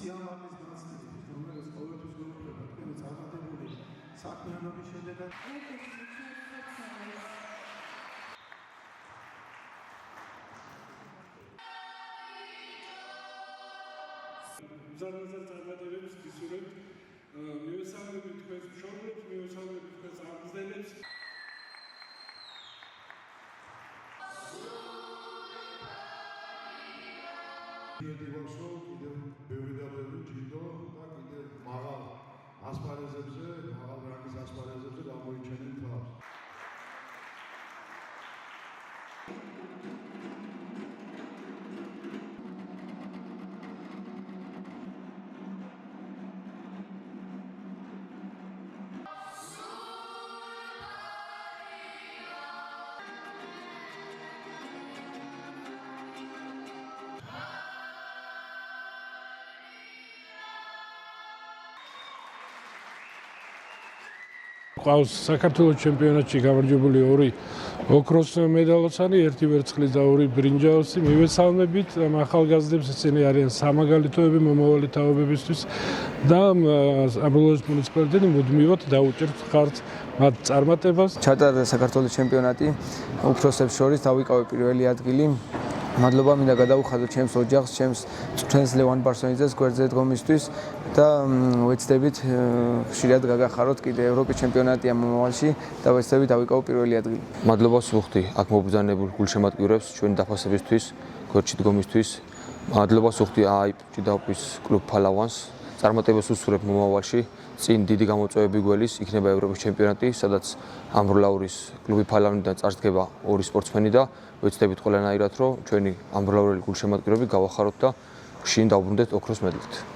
სიამაყის განცდებით, რომელიც ყოველთვის გვეუბნება თქვენი წარმატებული საქმიანობის შედეგად. მზარდ წარმატებებს გისურვებთ. მივესალმებით თქვენს მშობლებს, მივესალმებით თქვენს აღმზრდელებს. დივანსო კიდევ ბევრი და ბევრი ჯილდო და კიდევ მაღალ ასპარეზებზე, მაღალ რანგის ასპარეზებზე გამოიჩენენ თავს. ყავს საქართველოს ჩემპიონატში გამარჯვებული 2 ოქროს მედალოსანი, 1 ვერცხლის და 2 ბრინჯაოსი. მივესალმებით ამ ახალგაზრდებს, ისინი არიან სამაგალითოები მომავალი თაობებისთვის და ამბროლაურის მუნიციპალიტეტი მუდმივად დაუჭერთ ხართ მათ წარმატებას. ჩატარდა საქართველოს ჩემპიონატი, უფროსებს შორის დავიკავე პირველი ადგილი. მადლობა მინდა გადაუხადო ჩემს ოჯახს, ჩვენს ლევან ბარსონიძეს გვერდზე დგომისთვის და ვეცდებით ხშირად გაგახაროთ კიდე ევროპის ჩემპიონატი ამ მომავალში და ვეცდებით დავიკავო პირველი ადგილი. მადლობას ვუხდი აქ მობრძანებულ გულშემატკივრებს ჩვენი დაფასებისთვის, გვერდში დგომისთვის. მადლობას ვუხდი აიპ ჭიდაობის კლუბ ფალავანს. წარმატებას უსურვებ მომავალში. წინ დიდი გამოწვევები გველის, იქნება ევროპის ჩემპიონატი, სადაც ამბროლაურის კლუბი ფალავნიდან წარსდგება 2 სპორტსმენი და ვეცდებით ყველანაირად, რომ ჩვენი ამბროლაურელი გულშემატკივრები გავახაროთ და შინ დავბრუნდეთ ოქროს მედლით.